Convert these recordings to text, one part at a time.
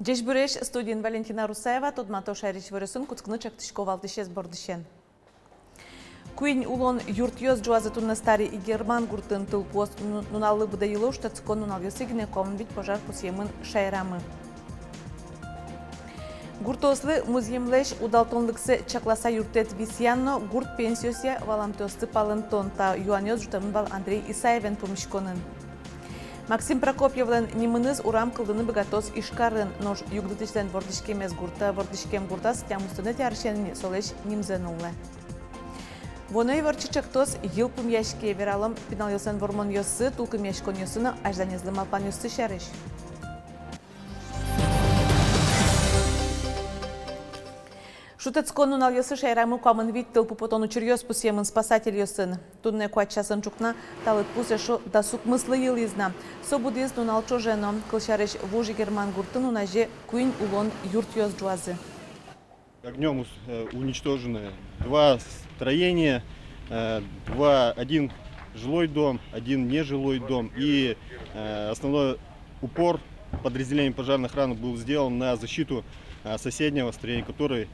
Жешбүреш студент Валентина Русаева тодмато шариш вырысын куткны чактышко валтышез бордышен. Куин улон юртьёз жуазы тунна стари и герман гуртын тылпоз нуналы быдайылу штацкон нунал ёсыгне комбит пожар пусемын шайрамы. Гуртослы муземлеш удалтонлыксы чакласа юртет висянно гурт пенсиосе валамтёсты палынтон та юанёз жутамын бал Андрей Исаевен помешконын. Максим Прокопьевлен нимыныз урам кылдыны богатос ишкарын, нож югдытычлен вордышкемез гурта, вордышкем гуртас тямустыны тяршен солеш нимзенулы. Воной ворчичактос йылпым яшке вералым пинал йосын вормон йосы, тулкым яшкон йосыны ажданезлы малпан йосы шарыш. Шутецкон нунал йосы шайрамы камын вид тылпу потон учурьёс пусемын спасатель йосын. Тунне куачасын чукна талыт пусешу да сук мыслы йыл изна. Собудиз нунал чожено, кылшарыш вужи герман гуртын унаже куин улон юрт йоз жуазы. Огнем уничтожены два строения, один жилой дом, один нежилой дом. И основной упор подразделения пожарной охраны был сделан на защиту соседнего строения, который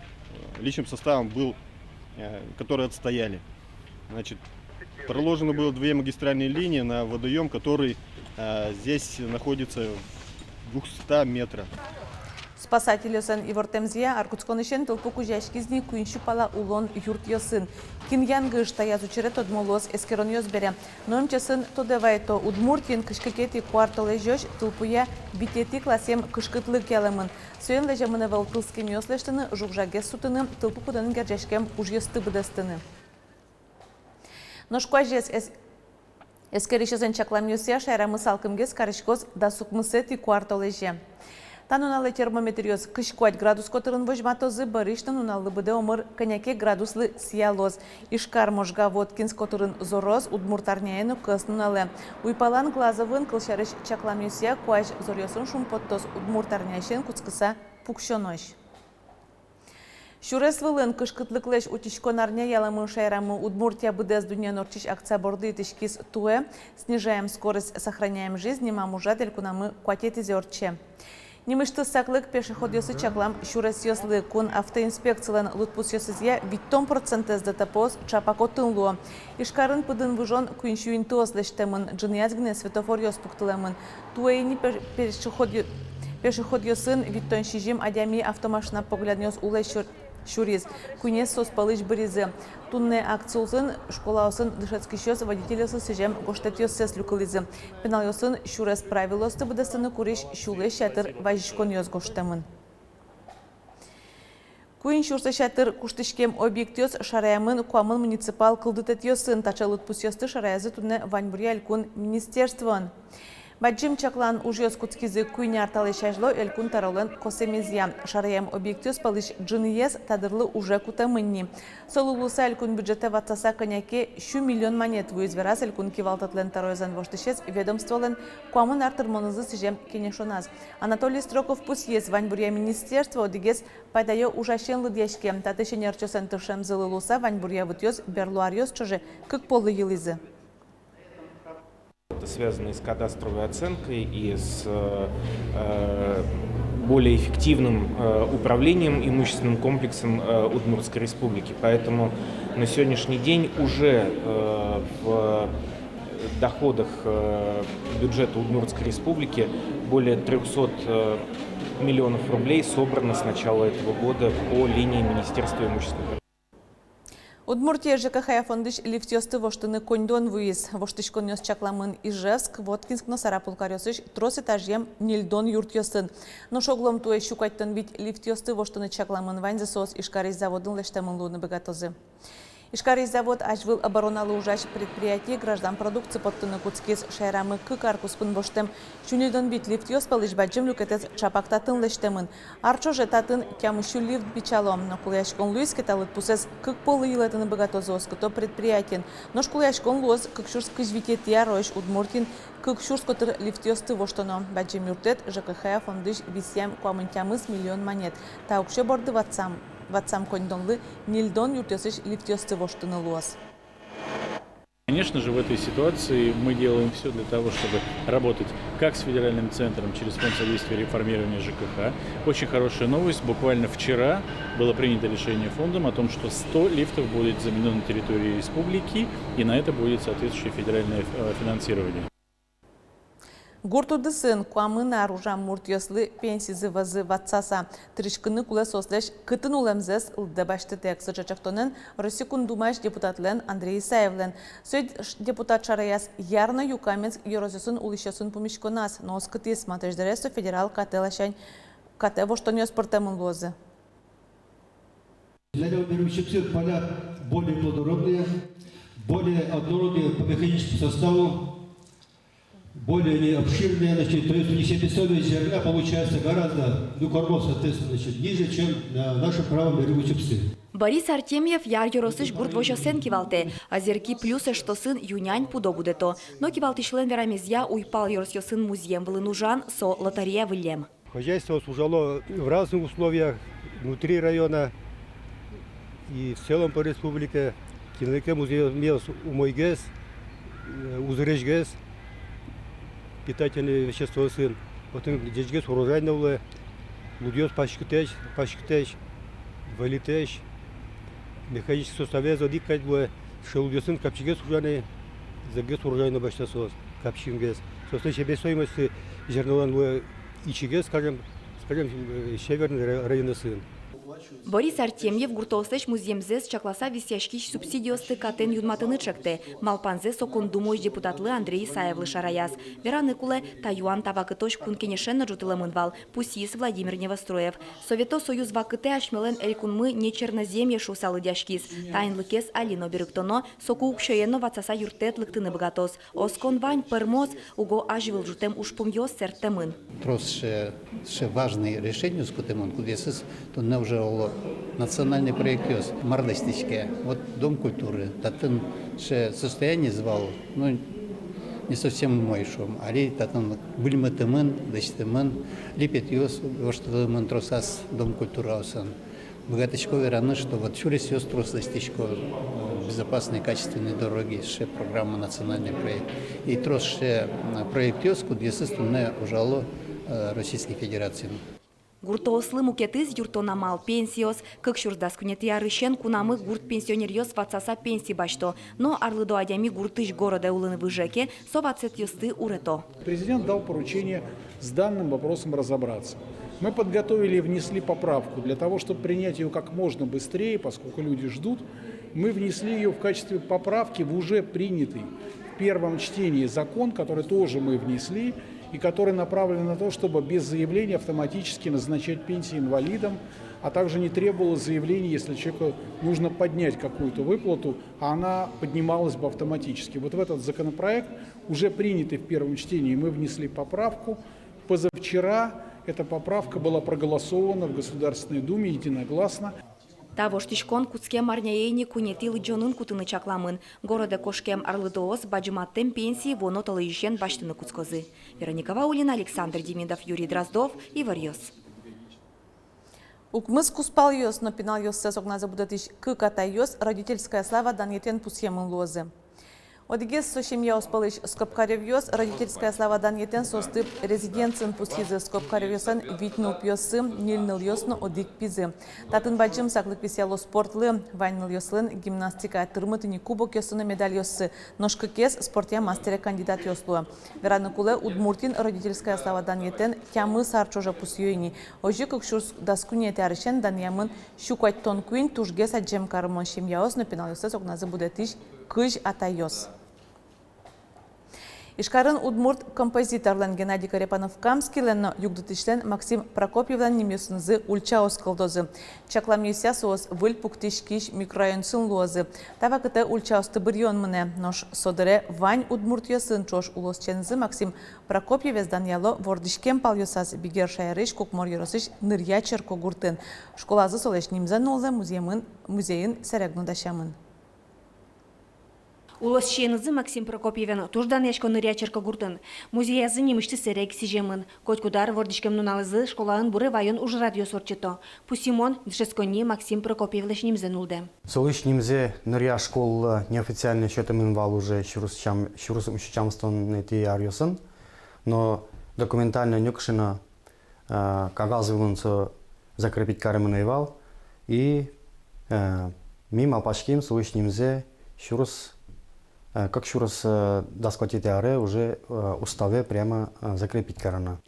личным составом был, которые отстояли. Значит, проложено было две магистральные линии на водоем, который здесь находится в 200 метрах. Спасатель йосын ивортемзия аркутсконышен тылпу кужашкизни куиншу пала улон юрт йосын. Киньянгыш таяз учерет одмолос эскерон йоз бере. Ноемчесын тодевайто удмуртин кышкекети квартале жёш тылпуя битети классем кышкытлы келемын. Сөйен лежамыны вал тылским йослештыны жукжагес сутыны тылпу куданын герджешкем уж йосты быдастыны. Ношкуажес эскеришесен чаклам йосия шайрамы салкымгес карышкоз да сукмысети квартале же. Тануналы термометр йоз кышкуать градус котырын вожматозы барыштын уналы быде омыр коняке градуслы сиялоз. Ишкар можга воткинс котырын зороз удмуртарняену кыс нуналы. Уйпалан глазовын кылшарыш чаклам йосия куаш зорьосын шумпоттоз удмуртарняшен куцкыса пукшонош. Шурес вылын кышкытлыклеш утишконарня яламын шайрамы Удмуртия быдез дуня норчиш акция борды тышкис туэ. Снижаем скорость, сохраняем жизнь, нема мужатель кунамы куатети зерче. Немышты саклык пешеход йосы чаклам шурес йослы кун автоинспекциялен лутпус йосызья 50% сдатапоз чапакотын луо. Ишкарын пыдын выжон куиншуин туослештемын, джинязгне светофор йос пуктылемын. Туэйни пешеход йосын виттон шижим адями автомашина погляднёс улай шуриз. Кунес соспалыш быризы. Тунне акциозын школаусын дышецкий щёс водителёсы сижем гоштет йосес люкализы. Пенал йосын шурес правилосты быдастыны куриш шуле шатыр важишкон йос гоштемын. Куин шурса шатыр куштышкем объектёс шараямын куамын муниципал кылдытет йосын тачалыт пусьёсты шараязы тунне ваньбурья элькун министерствон. Баджим чаклан ужьёс куцкизы куйни арталы шажло элькун таролен косемезья. Шараям объектёс палыш джиньес тадырлы уже кутамынни. Солулуса элькун бюджете ватсаса коняке 1 миллион монет выизверас элькун кивалтатлен таройзан воштышез ведомстволен куамын артырмонызы сижем кенешоназ. Анатолий Строков пусьес ваньбурья министерство одигес пайдайо ужашен лыдьяшке. Татышен ярчосен тышем зылылуса ваньбурья вытьёс берлуарьёс чоже кык полы елизы. Это связано и с кадастровой оценкой, и с более эффективным управлением имущественным комплексом Удмуртской республики. Поэтому на сегодняшний день уже в доходах бюджета Удмуртской республики более 300 миллионов рублей собрано с начала этого года по линии Министерства имущественного. Удмуртия ЖКХ фондыш лифтёсты воштыны коньдон выез. Воштышкон йос чакламын Ижевск, Воткинск, но Сарапулкарёсыш трос этажем нильдон юрт йосын. Но шоглом туэ щукайттан бит лифтёсты воштыны чакламын ваньзы сос Ишкарис заводын лештемын луны богатозы. Ишкарис завод ажвыл обороналы ужаш предприятие граждан продукции подтыны куцкис шайрамы кыкаркуспын воштем. Чунильдон бит лифтёс палыш баджим люкетез чапактатын лештемын. Арчо жетатын кямышу лифт бичалом. Но куляшкон луис кеталыт пусес кык полы елетыны богатозы оското предприятиен. Но шкуляшкон луз кыкшурс кыжвитет яроиш Удмуртин кыкшурс котыр лифтёсты воштоно. Баджим юртет ЖКХ фондыш висям куамынтямыз миллион монет. Таукше борды ватсам коньдонлы нильдон юртёсыш лифтёсты воштыны луаз. Конечно же, в этой ситуации мы делаем все для того, чтобы работать как с федеральным центром через фонд содействия реформирования ЖКХ. Очень хорошая новость. Буквально вчера было принято решение фондом о том, что 100 лифтов будет заменено на территории республики, и на это будет соответствующее федеральное финансирование. Гуртудысын куамына ружа муртьослы пенсизы вазы ватсаса. Тришкыны кулы сослеш кытын улемзес ылды башты тексы чачактонын Росикун думаш депутатлен Андрей Исаевлен. Сөйд депутат Шараяс ярна юкамец ерозисын улышасын помешконас, но скыты смотришь дересу федерал кателашань катево что не спортемын лозы. Поля более плодородные, более однородные по механическому составу, более они обширные, значит, то есть у них себестоимость зерна получается гораздо, кормов, соответственно, значит, ниже, чем на нашем правом берегу Чепцы. Борис Артемьев яр йоросыш гурт вошосен кивалте, азерки плюсы, что сын юнянь пудо будет то. Но кивалты член верамезья уйпал йоросёсын музеем вылынужан со лотерея вылем. Хозяйство служило в разных условиях, внутри района и в целом по республике. Кинолеке музей имел умойгез, узрежгез, питательные вещества сын. Потом дежгез урожайного, лудьёс пашкитеч, валитеч, механический составе задикать было, шелудьёсын капчигез урожайный, загез урожайный баштасос, капчингез. Состоит себестоимости зернован было ичигез, скажем, северный район сын. Борис Артемьев гуртослеш музеемзес чакласа висяшкич субсидиосты катен юдматыны чекте. Малпанзе сокон думой депутатлы Андрей Исаевлы Шараяс. Вераны куле Таюан табакытош кункенешенно жутылымынвал. Пусис Владимир Невостроев. Совето союз вакыте ашмелен элькунмы не черноземье шусалы дяшкис. Тайнлыкес Алино берыктоно соку укшоенно вацаса юртет лыктыны богатос. Оскон вань пермоз уго ажвил жутем ушпумьос сертемын. Трос важные решения скутемон, куда то не уже национальный проект мардостичке. Вот Дом культуры. Татын состояние звал, ну не совсем мой шум. Али татын бульматымын, дачтымын, липет юс, воштылымын тросас Дом культуры аусан. Богаточко вераны, что вот чурис юс тросостичко безопасные качественные дороги, ше программа национальный проект. И трос проект юс, куда не ужало Российской Федерации. Гуртоослы мукетыз юртонамал пенсиос, как шурдас кунеты ярышен кунамы гурт пенсионерьос ватсаса пенсии башто, но арлыдо адями гуртыш города улыны выжеке совацет юсты урето. Президент дал поручение с данным вопросом разобраться. Мы подготовили и внесли поправку для того, чтобы принять ее как можно быстрее, поскольку люди ждут. Мы внесли ее в качестве поправки в уже принятый в первом чтении закон, который тоже мы внесли, и который направлен на то, чтобы без заявления автоматически назначать пенсии инвалидам, а также не требовалось заявления, если человеку нужно поднять какую-то выплату, а она поднималась бы автоматически. Вот в этот законопроект, уже принятый в первом чтении, мы внесли поправку. Позавчера эта поправка была проголосована в Государственной Думе единогласно. Того штишкон куцкем арняейни кунетилы джонын кутыны чакламын. Города кошкем арлыдоос баджиматтем пенсии воноталы ищен баштыны куцкозы. Вероника Ваулина, Александр Демидов, Юрий Дроздов и Варьос. Укмыз куспал йос, но пинал йос сесок забудатыш кыката йос, родительская слава дан етен пусьемын лозы. Одигес сошемья успалыш скопкарев йос, родительская слава дан етен состып резиденцин пусхизы скопкарев йосан витнул пьосым, нильныл йосно одик пизы. Татын баджим саклык весело спортлы, вайныл йослын гимнастика, тырмытыни кубок йосыны медаль йосы, ножка кес спортия мастера кандидат йослуа. Вераны куле Удмуртин родительская слава дан етен тямы сарчожа пусьёйни. Ожи как шурсдаскуни арышен дан ямын щукать тон куин тужгес аджем кармон шемья ос, но пинал йосы сокназы будетиш кыж атайос. Ишкарын Удмурт композиторлан Геннадий Карепанов-Камский ленно югдутишлен Максим Прокопьевлан немесынзы ульчаос кылдозы. Чакламюся соос выль пуктишкиш микрорайонсын лозы. Тавакыты ульчаосты бирьон мыне. Нош содыре вань Удмурт йосын чош улосчензы Максим Прокопьевез даньяло вордишкем пал йосаз бигер шайрыш кукмор йоросыш нырьячер когуртын. Школазы солеш нимзан олзы музейын сәрегну дашамын. Улос шенызы Максим Прокопьевен туждан яшко нырячерка гуртын. Музей азы немышты сэрек сижемын. Котькудар вордишкем нуналызы школаын буры вайон уж радио сорчето. Пусимон дешескони Максим Прокопьевлеш немзен улде. Солыш немзе ныря школ неофициально счетом инвал уже щурусом щучамствон эти арьосын. Но документально нюкшина кагазывунцо закрепить каремный вал и мимо пашким солыш немзе щурус как щурус доскотите аре уже уставе прямо закрепить карана.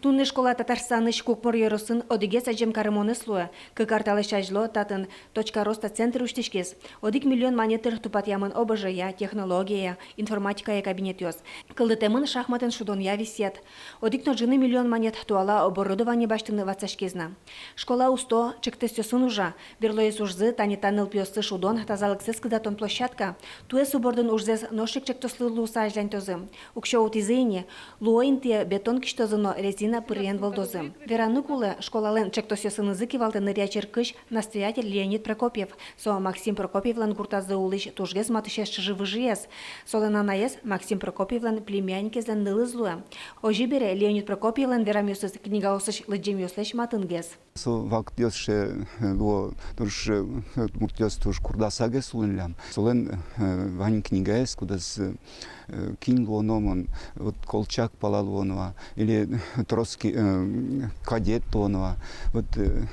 Тунны школа Татарстаныш кукмор йоросын одиге саджем каремоны слуя. Кыкарталы шажло татын точка роста центр уштишкес. Одик миллион монетыр тупат ямын ОБЖ-я, технология, информатика кабинет йос. Кылдытемын шахматын шудон я висет. Одик ножины миллион монет туала оборудование баштыны вацашкезна. Школа усто чектестёсын ужа. Верлоес ужзы танитаныл пьосы шудон тазалыксыз кыдатон площадка. Туэс убордын ужзез ношик чектослы луса ажлянтозы. Укшо утизыйне луоинте бетон киштозыно резина пырьен волдозы. Вераны кулы школален чектосёсын языки валты нырячер кыш настоятель Леонид Прокопьев. Со Максим Прокопьевлан гуртазы улыш тужгез матышес живыжиес. Солена наес Максим Прокопьевлан племянникезлен нылы злуя. Ожибере Леонид Прокопьевлан верамёсыз книга осыш лыджемёслеш матынгез. Со вакт ёсше ло душ муртёс туш курдасаге сулынлям. Солен вань книгаес кудас кинь лономон вот Колчак палалонова или Троцкий кадет тонова вот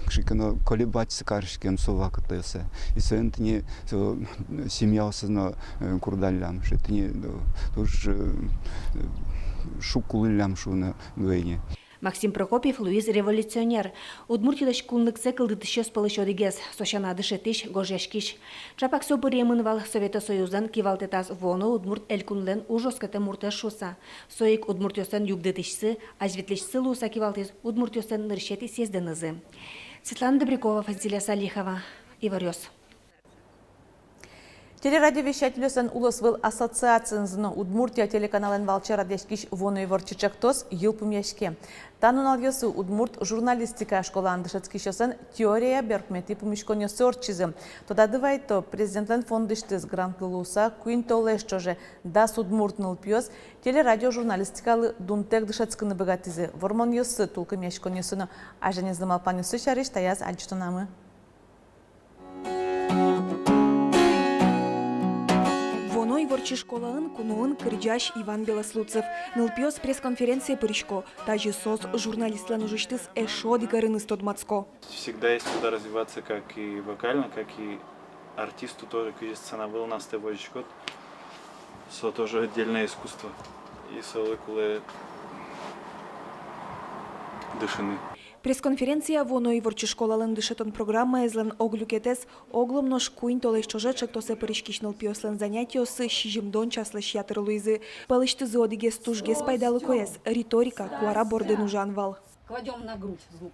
кшикано колебать скаршкем совакатese и сентни семья осозна курдаллям шетни туш шукуллям шуна гвейне. Максим Прокопьев Луиз революционер. Удмуртидаш кулныксе кылдытышёс пылышёдигез, сошана дышетиш гожешкиш. Чапак со пыремынвал Совета Союздан кивалтетас воно удмурт элькунлен ужоскате мурте шуса. Соик удмуртёсен югдытышсы, ажветлишсы луса кивалтез удмуртёсен ныршети сезденызы. Светлана Добрякова, Фазиля Салихова, Иварёс. Телерадиовещателюсен улысвыл ассоциациясының Удмуртия телеканалын валчара дешкиш воной ворчичактос елпым яшке. Танунал йосы Удмурт журналистика школан дышецкишесен теория беркмети помешконе сорчизы. Тода дывайто президентлен фондыштыз гранкылуса куинтолеш чоже дас Удмуртныл пьёс телерадиожурналистикалы дунтек дышецкыны богатизы. Вормон йосы тулкым яшконесыны ажане замалпанюсы шариш таяз альчтонамы. Ворчи школаын кунуын кырджаш Иван Белослуцев. Нылпиос пресс-конференция пырышко. Тажи сос журналистлан ужиштыс эшо дигарыныс тодмацко. Всегда есть куда развиваться как и вокально, как и артисту тоже. Сцена был у нас год. Со тоже отдельное искусство. И солыкулы дышины. Пресс-конференция воно и ворчи школалын дышетон программа эзлен оглюкетес огломнош куин толеш чожечек тосе пырышкишныл пиослен занятиосы шижимдон часлеш ятыр луизы. Палышты зодигес тужгес пайдалы коес. Риторика куара борден ужанвал. Кладем на грудь звук.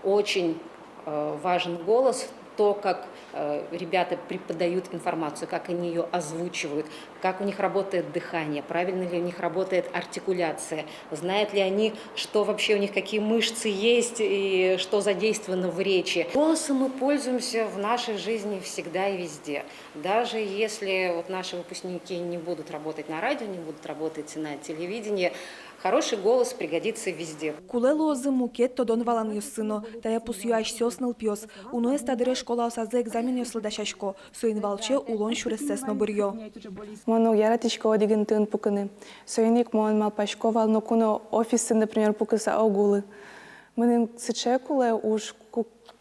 Очень важен голос. То, как ребята преподают информацию, как они ее озвучивают, как у них работает дыхание, правильно ли у них работает артикуляция, знают ли они, что вообще у них, какие мышцы есть и что задействовано в речи. Голосом мы пользуемся в нашей жизни всегда и везде. Даже если вот наши выпускники не будут работать на радио, не будут работать на телевидении, хороший голос пригодится везде. Кулелозы мукет тодон валан юссыно, тая пусюаш сёсныл пьёс. Уно эстадыре школа осазы экзамен ёслыдашашко, соин валче улон шуресесно бырьё. Мону яратишко одиген тын пукыны. Соиник мон малпашко вал нокуно офисы, например, пукыса огулы. Мынын сыче куле уж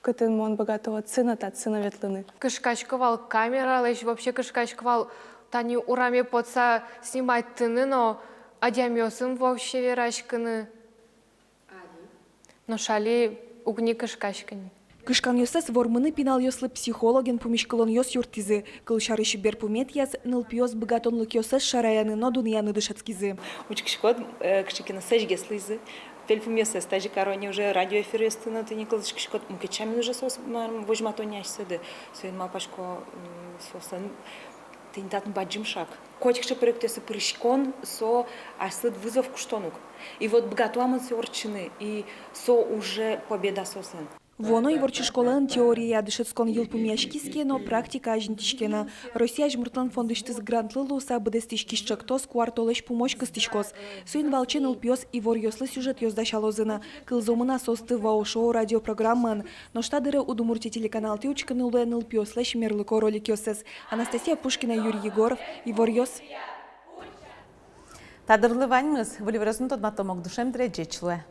кытын мон богатого цына та цына ветлыны. Кышкачковал камера, лишь вообще кышкачковал тани урами подса снимать тыны, но адямёсым вообще верашканы. Но шали угни кышкачкани. Кышкан ёсес вормыны пинал ёслы психологен помешкалон ёс юртизы. Кылшарышы берпумет яз нылпиёс богатонлык ёсес шараяны, но дуньяны дышецкизы. Учкишкот кышкина сэжгеслызы. Тельфумёс стажи короне уже радиоэфир ёстына ты никол кышкот мукечами уже сос вожматоняшсыды. Соин малпашко сосын тентатын баджимшак. Котикше проектесы прыщкон со аслыд вызов куштонук. И вот богатуамын сёрчины и со уже победа сосын. Воно и ворчи школын теория дышецкон елпумяшкиске, но практика ажнтишкена. Россия жмуртлан фондыштыз грантлы луса бдестишкишчактос квартолеш помощь кыстишкос. Суин волчен илпьос и ворьослы сюжет ёздашалозына. Кылзомына состы вау-шоу радиопрограмман. Но штадыры удумурти телеканал тиучканы улен илпьослеш мерлыко ролик ёсес. Анастасия Пушкина, Юрий Егоров и ворьос. Тадырлы ваньмыз, вливрезун тодматомок душем дречечлы.